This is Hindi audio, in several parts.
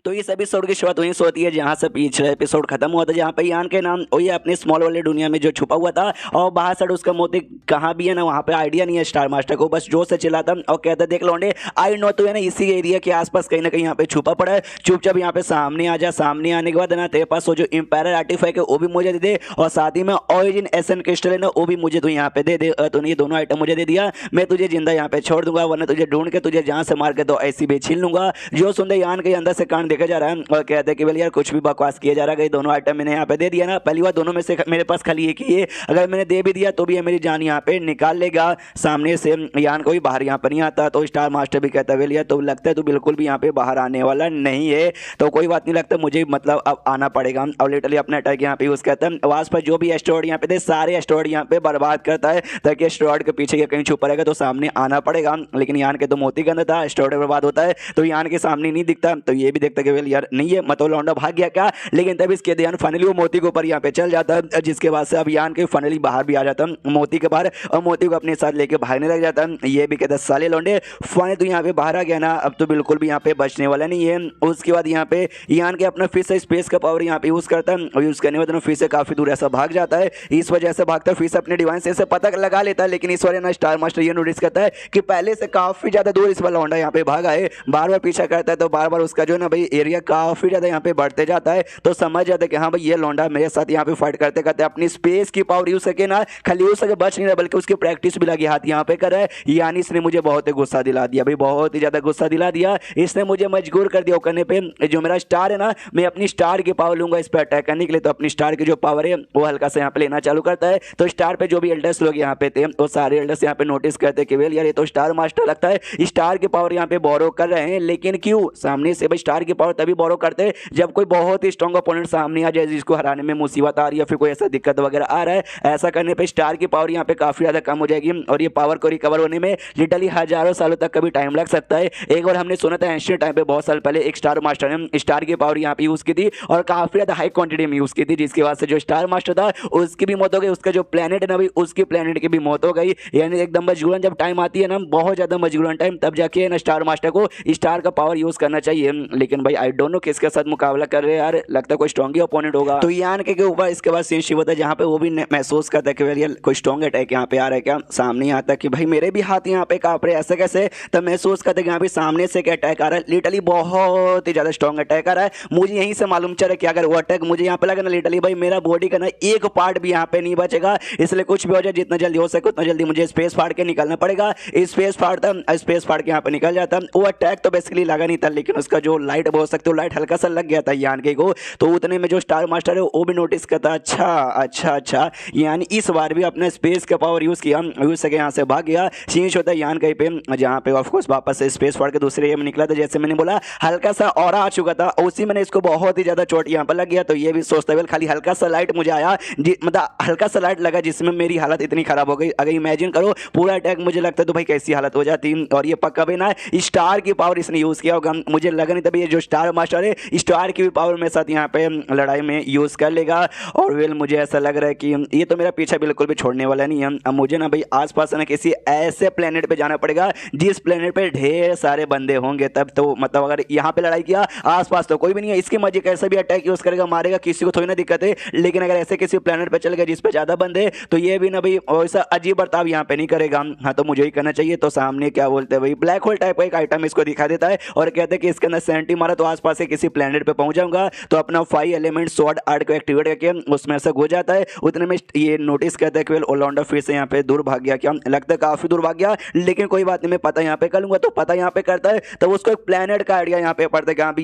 तो इस एपिसोड की शुरुआत वहीं से होती है जहां से पिछला एपिसोड खत्म हुआ था, जहां पे यान के नाम वही अपने स्मॉल वाले दुनिया में जो छुपा हुआ था और बाहर से उसका मोती कहाँ भी है ना वहां पे आइडिया नहीं है स्टार मास्टर को। बस जोर से चिल्लाता और कहता देख लौंडे आई नो तो है ना इसी एरिया के आसपास कहीं ना कहीं यहाँ पे छुपा पड़ा है, चुपचाप यहाँ पे सामने आ जा। सामने आने के बाद ना तेरे पास वो जो इंपायर आर्टिफैक्ट है वो भी मुझे दे दे और साथ ही में ओरिजिन एसन क्रिस्टल है ना वो भी मुझे तू यहाँ पे दे दे। तूने ये दोनों आइटम मुझे दे दिया, मैं तुझे जिंदा यहाँ पे छोड़ दूंगा, वरना तुझे ढूंढ के तुझे जहाँ से मार के तो ऐसी भी छीन लूंगा। जो सुनते यान के अंदर से कान देखा जा रहा है और कहते हैं कि भले यार कुछ भी बकवास किया जा रहा है, दोनों आइटम मैंने यहाँ पे दे दिया ना, पहली बार दोनों में से मेरे पास खाली एक ही है, अगर मैंने दे भी दिया तो भी ये मेरी जान यहाँ पे निकाल लेगा। सामने से यान कोई बाहर यहाँ पर नहीं आता तो स्टार मास्टर भी कहता है भैया तो लगता है तो बिल्कुल भी यहाँ पे बाहर आने वाला नहीं है, तो कोई बात नहीं लगता मुझे मतलब अब आना पड़ेगा। और लिटरली अपना अटैक यहाँ पे यूज करता है, आस पास जो भी एस्टेरॉइड यहाँ पे थे सारे एस्टेरॉइड यहाँ पे बर्बाद करता है ताकि एस्टेरॉइड के पीछे कहीं छुपा रहेगा तो सामने आना पड़ेगा। लेकिन यान के तो मोती के अंदर था, एस्टेरॉइड बर्बाद होता है तो यान के सामने नहीं दिखता, तो ये भी देखता कि यार नहीं है मतलब लौंडा भाग गया क्या। लेकिन तब इसके ध्यान फाइनली वो मोती के ऊपर यहाँ पे चल जाता है, जिसके बाद से अब यान के फाइनली बाहर भी आ जाता है मोती के बाहर और मोती को अपने साथ लेके भागने लग जाता है। ये भी कहता है साले लौंडे फाइनली तो यहाँ पे बाहर आ गया ना, अब तो बिल्कुल भी यहाँ पे बचने वाला नहीं है। उसके बाद यहाँ पे यान के अपना फिर से स्पेस का पावर यहाँ पे यूज करता है और यूज करने के बाद फिर से काफी दूर ऐसा भाग जाता है। इस वजह से भागता है फिर से अपने डिवाइन से पता लगा लेता है, लेकिन इस वजह ना स्टार मास्टर ये नोटिस करता है कि पहले से काफी ज्यादा दूर इस बार लौंडा यहाँ पे भागा है, बार बार पीछा करता है तो बार बार उसका जो है ना भाई एरिया काफी ज्यादा यहाँ पे बढ़ते जाता है। तो समझ जाता है कि हाँ भाई ये लौंडा मेरे साथ यहाँ पे फाइट करते करते अपनी स्पेस की पावर यूज सके ना, खाली यूज सके बच नहीं रहा बल्कि उसकी प्रैक्टिस भी लगी हाथ यहाँ पे कर रहा है। यानी इसने मुझे बहुत ही गुस्सा दिला दिया भाई, बहुत ही ज्यादा गुस्सा दिला दिया, इसने मुझे मजबूर कर दिया करने पे। जो मेरा स्टार है ना मैं अपनी स्टार की पावर लूंगा इस पर अटैक करने के लिए, तो अपनी स्टार की जो पावर है वो हल्का से यहाँ पे लेना चालू करता है। तो स्टार पे जो भी एल्डर्स लोग यहाँ पे थे वो सारे एल्डर्स यहाँ पे नोटिस करते कि वेल यार ये तो स्टार मास्टर लगता है, स्टार की पावर यहाँ पे बोरो कर रहे हैं। लेकिन क्यों सामने से भाई स्टार की पावर तभी बोरो करते हैं जब कोई बहुत ही स्ट्रॉन्ग अपोनेंट सामने आ जाए जिसको हराने में मुसीबत आ रही है, फिर कोई ऐसा दिक्कत वगैरह आ रहा है। ऐसा करने पे स्टार की पावर यहाँ पे काफी ज्यादा कम हो जाएगी और ये पावर को रिकवर होने में लिटरली हजारों सालों तक का भी टाइम लग सकता है। एक बार हमने सुना था एंशिएंट टाइम पे बहुत साल पहले एक स्टार मास्टर ने स्टार की पावर यहाँ पे यूज की थी और काफी ज्यादा हाई क्वांटिटी में यूज की थी, जिसके बाद से जो स्टार मास्टर था उसकी भी मौत हो गई, उसका जो प्लेनेट है ना भाई उसकी प्लेनेट की भी मौत हो गई। यानी एकदम मजबूरन जब टाइम आती है ना बहुत ज्यादा मजबूरन टाइम तब जाके ना स्टार मास्टर को स्टार का पावर यूज करना चाहिए। लेकिन भाई आई डोंट नो किसके साथ मुकाबला कर रहे हैं यार, लगता है कोई स्ट्रॉन्ग ही ओपोनेंट होगा। तो यान के ऊपर इसके बाद सीन शिव होता है जहाँ पे वो भी महसूस करता है कि यार कोई स्ट्रॉन्ग अटैक यहाँ पे आ रहा है क्या। सामने आता है कि भाई मेरे भी हाथ यहाँ पे कांप रहे ऐसे कैसे, तब महसूस करते कि यहाँ पे सामने से क्या अटैक आ रहा है, लिटरली बहुत ही ज्यादा स्ट्रॉन्ग अटैक आ रहा है। मुझे यहीं से मालूम चला कि अगर वो अटैक मुझे यहाँ पे लगा ना लिटरली भाई मेरा बॉडी का ना एक पार्ट भी यहाँ पे नहीं बचेगा, इसलिए कुछ भी हो जाए जितना जल्दी हो सके उतना जल्दी मुझे स्पेस फाड़ के निकलना पड़ेगा। स्पेस फाड़ के यहाँ पे निकल जाता। वो अटैक तो बेसिकली लगा नहीं था लेकिन उसका जो लाइट बोल सकते हो लाइट हल्का सा लग गया था यान के को, तो उतने में जो स्टार मास्टर है वो भी नोटिस करता अच्छा अच्छा अच्छा यानी इस बार भी अपने स्पेस का पावर यूज किया, यूज सके यहाँ से भाग गया। चेंज होता है यान कहीं पे जहाँ पे ऑफकोर्स वापस से स्पेस फाड़ के दूसरे में निकला था, जैसे मैंने बोला हल्का सा ऑरा आ चुका था उसी में इसको बहुत ही ज्यादा चोट यहाँ पर लग गया। तो ये भी सोचता है खाली हल्का सा लाइट मुझे आया मतलब हल्का सा लाइट लगा जिसमें मेरी हालत इतनी खराब हो गई। अगर इमेजिन करो पूरा अटैक मुझे लगता है तो भाई कैसी हालत हो जाती। और ये पक्का भी ना स्टार की पावर इसने यूज किया होगा, मुझे लगा नहीं तभी ये जो स्टार मास्टर है स्टार की भी पावर मेरे साथ यहाँ पे लड़ाई में यूज कर लेगा। और वेल मुझे ऐसा लग रहा है कि ये तो मेरा पीछा बिल्कुल भी छोड़ने वाला नहीं है। अब मुझे ना भाई आसपास ना किसी ऐसे प्लेनेट पे जाना पड़ेगा जिस प्लेनेट पे ढेर सारे बंदे होंगे, तब तो मतलब अगर यहाँ पे लड़ाई किया आसपास तो कोई भी नहीं है, इसकी मर्जी कैसे भी अटैक यूज करेगा मारेगा किसी को थोड़ी ना दिक्कत है। लेकिन अगर ऐसे किसी प्लेनेट पे चल गया जिस पे ज्यादा बंदे तो ये भी ना भाई वैसा अजीब बर्ताव यहाँ पे नहीं करेगा। हाँ तो मुझे ही करना चाहिए। तो सामने क्या बोलते हैं भाई ब्लैक होल टाइप का एक आइटम इसको दिखा देता है और कहते हैं कि इसके अंदर सेंटी मारा तो आसपास से किसी प्लेनेट पे पहुंच जाऊंगा। तो अपना 5 एलिमेंट स्वॉर्ड आर्ट को एक्टिवेट करके उसमें ऐसा हो जाता है। उतने में ये नोटिस करते हैं कि ऑलराउंडर फिर से यहाँ पे दूर भाग गया, क्या लगता है काफी दूर भाग गया, लेकिन कोई बात नहीं मैं पता यहाँ पे कर लूंगा। तो पता यहाँ पे करता है तो उसको एक प्लेनेट का आइडिया यहाँ पे पड़ता है कि हाँ भाई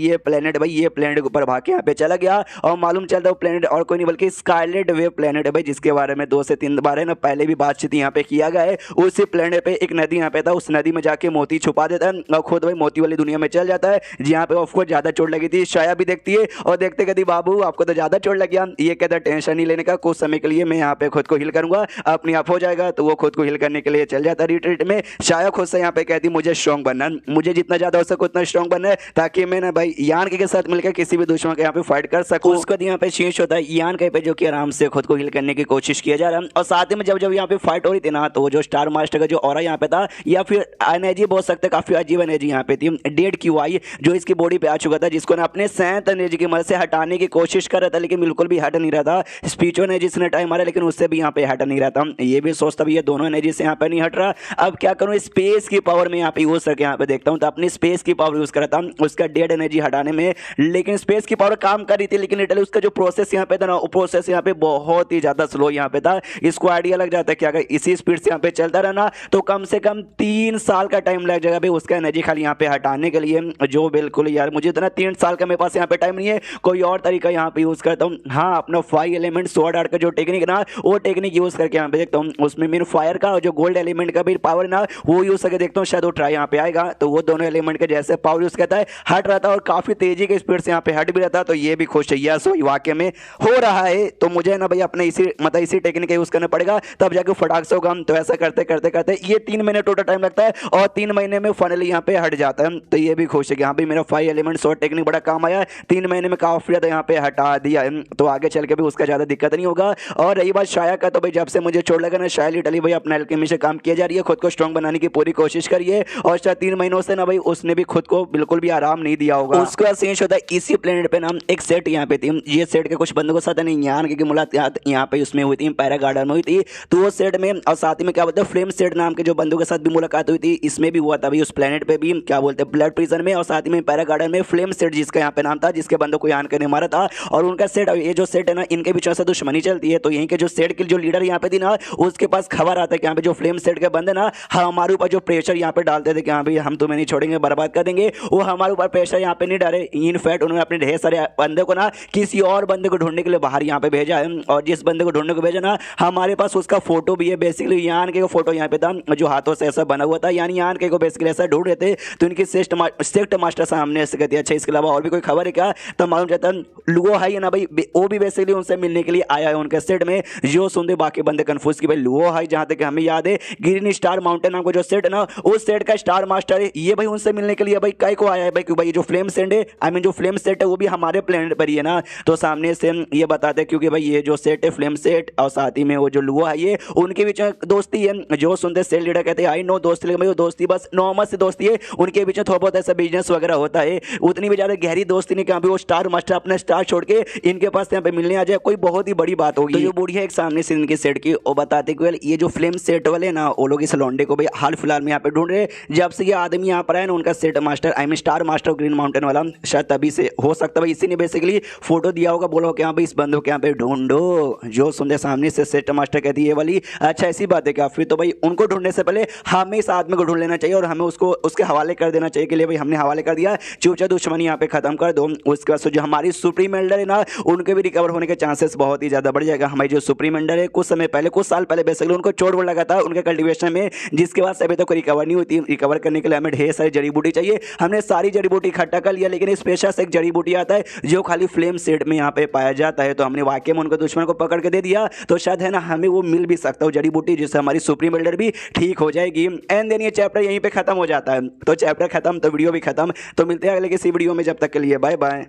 ये प्लेनेट के ऊपर भाग के यहाँ पे चला गया और मालूम चलता है वो प्लेनेट और कोई नहीं बल्कि स्कारलेट वेव प्लेनेट है भाई, जिसके बारे में 2 से 3 बार है ना पहले भी बातचीत यहाँ पे किया गया है। उसी प्लेनेट पे एक नदी यहाँ पे था, उस नदी में जाके मोती छुपा देता है और खुद भाई मोती वाली दुनिया में चल जाता है जहाँ पे ऑफकोर्स ज्यादा चोट लगी थी। शाया भी देखती है और देखते कहती बाबू आपको तो ज्यादा चोट लग गया, ये कहता टेंशन नहीं लेने का, कुछ समय के लिए मैं यहाँ पे खुद को हिल करूंगा अपने आप हो जाएगा। तो वो खुद को हिल करने के लिए चल जाता है रिट्रीट में। शाया खुद से यहाँ पे कहती मुझे स्ट्रॉन्ग बनना, मुझे जितना ज्यादा हो सके उतना स्ट्रॉन्ग बनना है ताकि मैं ना भाई यान के साथ मिलकर किसी भी दुश्मन के यहाँ पे फाइट कर सकूं। उसको यहाँ पे चेंज होता है यान कहीं पे जो कि आराम से खुद को हिल करने की कोशिश किया जा रहा है। और साथ ही में जब जब यहाँ पे फाइट हो रही थी ना तो जो स्टार मास्टर का जो ऑरा यहाँ पे था या फिर एनर्जी बोल सकते काफी अजीब एनर्जी यहाँ पे थी डेड क्यू आई जो इसकी बॉडी पे आ चुका था, जिसको ना अपने सैंत एनर्जी की मदद से हटाने की कोशिश कर रहा था, लेकिन बिल्कुल भी हट नहीं रहा था। स्पीचो एनर्जी ने टाइम मारा, लेकिन उससे भी यहाँ पे हट नहीं रहा था। ये भी सोचता भी ये दोनों एनर्जी से यहाँ पे नहीं हट रहा। अब क्या करूँ, स्पेस की पावर में यहाँ पे यूज करके यहाँ पे देखता हूँ। तो अपनी स्पेस की पावर यूज करा था उसका डेड एनर्जी हटाने में, लेकिन स्पेस की पावर काम कर रही थी, लेकिन लिटरली उसका जो प्रोसेस यहाँ पे था ना, वो प्रोसेस यहाँ पे बहुत ही ज्यादा स्लो यहाँ पे था। इसको आइडिया लग जाता है कि अगर इसी स्पीड से यहाँ पे चलता रहा ना, तो कम से कम 3 साल का टाइम लग जाएगा भाई उसका एनर्जी खाली यहाँ पे हटाने के लिए। जो बिल्कुल यार मुझे इतना 3 साल का मेरे पास यहाँ पे टाइम नहीं है, कोई और तरीका यहाँ पे यूज करता हूँ। हाँ, अपना 5 एलिमेंट स्वॉर्ड आर्ट का जो टेक्निक ना, वो टेक्निक यूज करके यहाँ पे देखता हूँ। उसमें मेरे फायर का जो गोल्ड एलिमेंट का भी पावर ना, वो यूज करके देखता हूँ, शायद वो ट्राई यहाँ पे आएगा। तो वो दोनों एलिमेंट के जैसे पावर यूज करता है, हट रहा था और काफी तेजी के स्पीड से यहाँ पे हट भी रहा था। तो ये भी खुश है, यस वाकई में हो रहा है। तो मुझे ना भाई अपने इसी टेक्निक यूज करना पड़ेगा, तब जाके फटाक से होगा। तो ऐसा करते करते करते ये 3 महीने टोटल टाइम लगता है, और 3 महीने में फाइनली यहाँ पे हट जाता है। तो ये भी खुश है कि यहाँ पे मेरा 5 एलिमेंट स्वॉर्ड टेक्निक बड़ा काम आया है, 3 महीने में काफी ज्यादा यहाँ पे हटा दिया है। तो आगे चल के भी उसका ज्यादा दिक्कत नहीं होगा। और रही बात शाया का, तो भाई जब से मुझे चोट लगा ना, शाया लिटरली भाई अपना एल्केमी से काम किया जा रही है, खुद को स्ट्रॉन्ग बनाने की पूरी कोशिश करिए। और शायद 3 महीनों से ना भाई उसने भी खुद को बिल्कुल भी आराम नहीं दिया होगा। उसके बाद सीन होता है इसी प्लेनेट पे ना एक सेट यहाँ पे थी। ये सेट के कुछ बंदों के साथ नहीं यान की मुलाकात यहाँ पे उसमें हुई थी, पैरा गार्डन में हुई थी। तो वो सेट में और साथ ही में क्या बोलते हैं फ्लेम सेट नाम के जो बंदों के साथ भी मुलाकात हुई थी, इसमें भी हुआ था भाई उस प्लेनेट पे भी, क्या बोलते हैं ब्लड प्रिजन में। और साथ ही में पैरा गार्डन में फ्लेम सेट जिसका यहाँ पे नाम था, जिसके बंदों को यान करने मारा था। और उनका सेट, ये जो सेट है ना, इनके बीच में दुश्मनी चलती है। तो यहीं के जो सेट के जो लीडर यहाँ पे थी ना, उसके पास खबर आता है कि यहाँ पे जो फ्लेम सेट के बंदे ना हमारे ऊपर जो प्रेशर यहाँ पे डालते थे कि हाँ भाई हम तुम्हें नहीं छोड़ेंगे, बर्बाद कर देंगे, वो हमारे ऊपर प्रेशर यहाँ पे नहीं डाले। इनफैक्ट उन्होंने अपने ढेर सारे बंदे को ना किसी और बंदे को ढूंढने के लिए बाहर यहाँ पे भेजा है। और जिस बंदे को ढूंढने को भेजा ना, हमारे पास उसका फोटो भी है। बेसिकली यान के फोटो यहाँ पे था, जो हाथों से ऐसा बना हुआ था, यानी यान के को बेसिकली ऐसा ढूंढ रहे थे। तो इनकी सेक्ट मास्टर सामने ऐसे कहती है। अच्छा, इसके अलावा और भी कोई खबर है क्या? तो मालूम चलता लुओ हाई है ना भाई, वो भी बेसिकली उनसे मिलने के लिए आया है उनके सेट में। जो सुनते बाकी बंदे कंफ्यूज कि भाई लुओ हाई, जहां तक हमें याद है ग्रीन स्टार माउंटेन नाम का जो सेट है ना, उस सेट का स्टार मास्टर है ये भाई, उनसे मिलने के लिए भाई काय को आया है भाई, क्यों भाई जो फ्लेम सेट है, आई मीन जो फ्लेम सेट है वो भी हमारे प्लेनेट पर ही है ना। तो सामने से ये बताते हैं क्योंकि भाई ये जो सेट है फ्लेम सेट और साथ ही में वो जो लुओ है, ये उनके बीच में दोस्ती है। जो सुनते सेल लीडर कहते हैं आई नो दोस्ती, लेकिन भाई वो दोस्ती बस नॉर्मल से दोस्ती है, उनके बीच में थोड़ा बहुत ऐसा बिजनेस वगैरह होता है। उतनी भी ज्यादा गहरी दोस्ती नहीं, कहाँ पे वो स्टार मास्टर अपना स्टार छोड़ के इनके पास यहाँ पे मिलने आ जाए, कोई बहुत ही बड़ी बात होगी। तो जो बुढ़िया एक सामने से इनके सेट की, वो बताते कि ये जो फ्लेम सेट वाले ना, वो लोग इस लौंडे को भाई हाल फिलहाल में यहाँ पे ढूंढ रहे। जब से ये आदमी यहाँ पर आया ना, उनका set master I mean star master green mountain वाला, शायद तभी से हो सकता है भाई इसी ने बेसिकली फोटो दिया होगा, बोला कि हाँ भाई इस बंदों के यहाँ पे ढूंढो। जो सुनते सामने से सेट मास्टर कहती है ये वाली, अच्छा ऐसी बात है क्या? फिर तो भाई उनको ढूंढने से पहले हमें इस आदमी को ढूंढ लेना चाहिए और हमें उसको उसके हवाले कर देना चाहिए। के लिए भाई हमने हवाले कर दिया, चूचा दुश्मनी यहाँ पे खत्म कर दो। उसके बाद जो हमारी सुप्रीम एल्डर है ना, उनके भी रिकवर होने के चांसेस बहुत ही ज्यादा बढ़ जाएगा। हमारी जो सुप्रीम एल्डर है कुछ समय पहले, कुछ साल पहले बेसिकली उनको चोट लगा था उनके कल्टीवेशन में, जिसके बाद से अभी तक रिकवर नहीं हुई। रिकवर करने के लिए हमें ढेर सारी जड़ी बूटी चाहिए। हमने सारी जड़ी बूटी इकट्ठा कर लिया, लेकिन स्पेशल से एक जड़ी बूटी आता है जो खाली फ्लेम सेट में यहाँ पे पाया जाता है। तो हमने वाकई में उनको दुश्मन को पकड़ के दे दिया, तो शायद है ना हमें वो मिल भी सकता है जड़ी बूटी, जिससे हमारी सुप्रीम एल्डर भी ठीक हो जाएगी। एंड देन ये चैप्टर यहीं पे खत्म हो जाता है। तो चैप्टर खत्म तो वीडियो भी खत्म। तो मिलते हैं अगले किसी वीडियो में, जब तक के लिए बाय बाय।